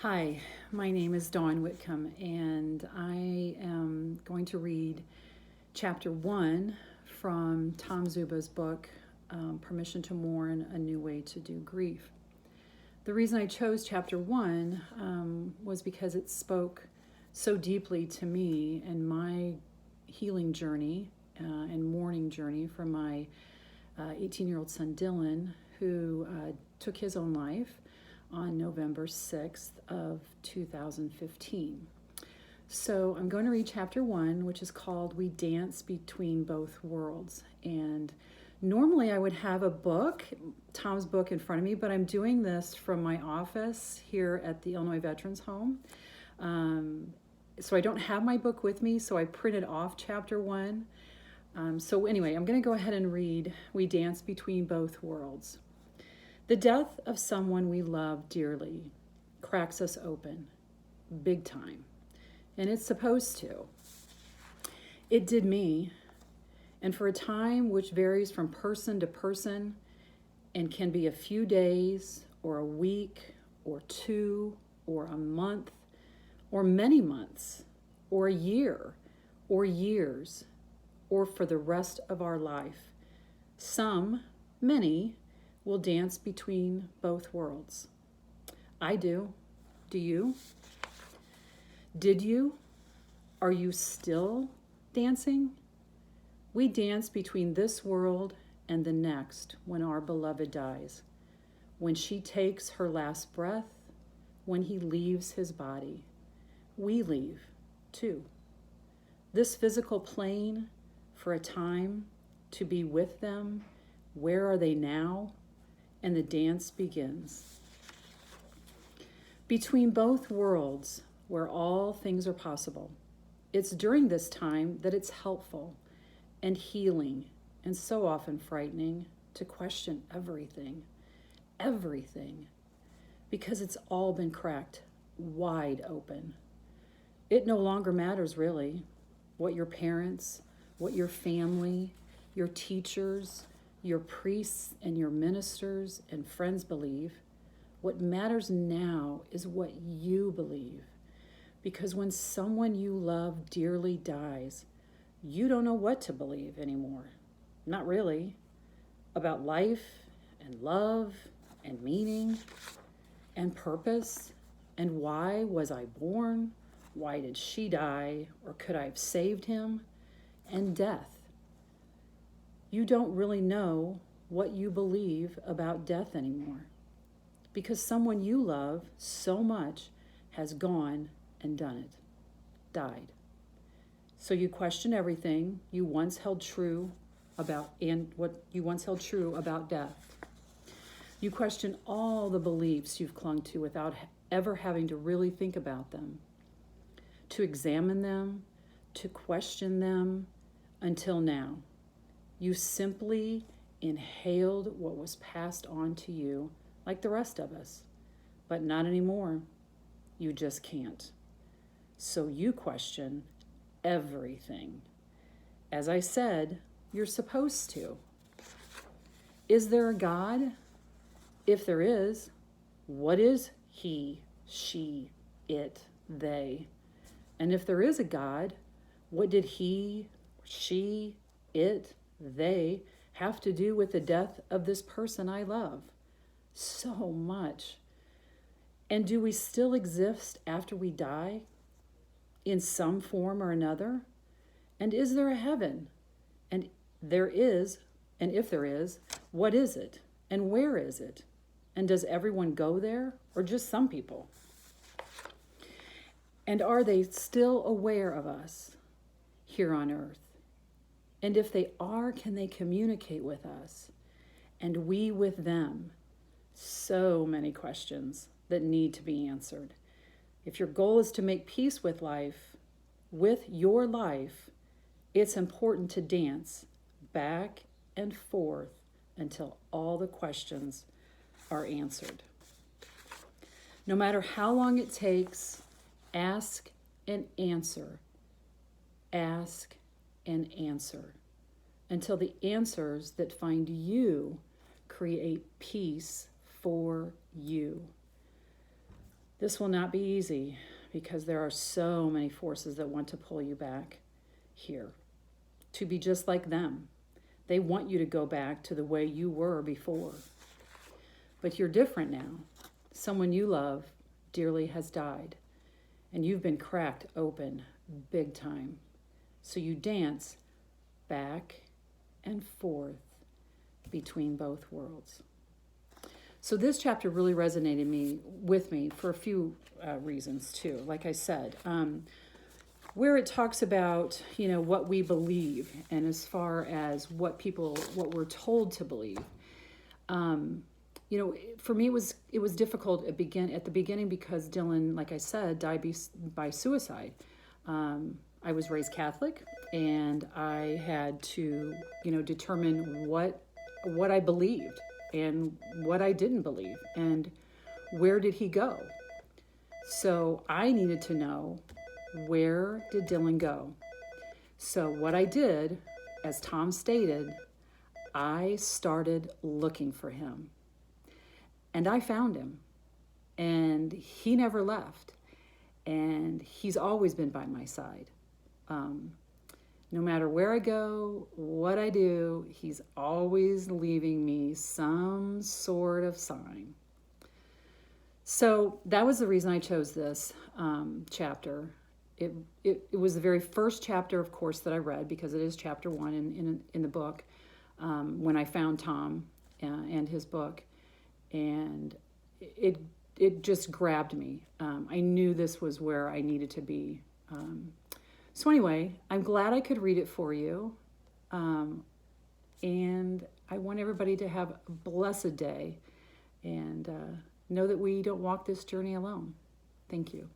Hi, my name is Dawn Whitcomb, and I am going to read chapter 1 from Tom Zuba's book, Permission to Mourn, A New Way to Do Grief. The reason I chose chapter 1 was because it spoke so deeply to me and my healing journey and mourning journey for my 18-year-old son Dylan, who took his own life on November 6th of 2015. So I'm going to read chapter 1, which is called We Dance Between Both Worlds. And normally I would have a book, Tom's book, in front of me, but I'm doing this from my office here at the Illinois Veterans Home. So I don't have my book with me, so I printed off chapter 1. So anyway, I'm going to go ahead and read We Dance Between Both Worlds. The death of someone we love dearly cracks us open, big time, and it's supposed to. It did me, and for a time which varies from person to person and can be a few days or a week or two or a month or many months or a year or years or for the rest of our life. Some, many, will dance between both worlds. I do. Do you? Did you? Are you still dancing? We dance between this world and the next when our beloved dies, when she takes her last breath, when he leaves his body. We leave, too. This physical plane for a time to be with them. Where are they now? And the dance begins. Between both worlds, where all things are possible, it's during this time that it's helpful and healing and so often frightening to question everything, because it's all been cracked wide open. It no longer matters really what your parents, what your family, your teachers, your priests and your ministers and friends believe. What matters now is what you believe. Because when someone you love dearly dies, you don't know what to believe anymore. Not really. About life and love and meaning and purpose and why was I born? Why did she die? Or could I have saved him? And death. You don't really know what you believe about death anymore because someone you love so much has gone and done it, died. So you question everything you once held true about and what you once held true about death. You question all the beliefs you've clung to without ever having to really think about them, to examine them, to question them until now. You simply inhaled what was passed on to you like the rest of us, but not anymore. You just can't. So you question everything. As I said, you're supposed to. Is there a God? If there is, what is he, she, it, they? And if there is a God, what did he, she, it, they have to do with the death of this person I love? So much. And do we still exist after we die in some form or another? And is there a heaven? And there is, and if there is, what is it? And where is it? And does everyone go there or just some people? And are they still aware of us here on earth? And if they are, can they communicate with us? And we with them? So many questions that need to be answered. If your goal is to make peace with life, with your life, it's important to dance back and forth until all the questions are answered. No matter how long it takes, ask and answer. Ask and answer until the answers that find you create peace for you. This will not be easy because there are so many forces that want to pull you back here to be just like them. They want you to go back to the way you were before. But you're different now. Someone you love dearly has died, and you've been cracked open big time. So you dance back and forth between both worlds. So this chapter really resonated with me for a few reasons too. Like I said, where it talks about, what we believe, and as far as what we're told to believe. For me, it was difficult at the beginning because Dylan, like I said, died by suicide. I was raised Catholic, and I had to, determine what I believed and what I didn't believe, and where did he go. So I needed to know, where did Dylan go? So what I did, as Tom stated, I started looking for him. And I found him. And he never left. And he's always been by my side. No matter where I go, what I do, he's always leaving me some sort of sign. So that was the reason I chose this chapter. It was the very first chapter, of course, that I read, because it is chapter 1 in the book, when I found Tom and his book. And it just grabbed me. I knew this was where I needed to be. So anyway, I'm glad I could read it for you. And I want everybody to have a blessed day and know that we don't walk this journey alone. Thank you.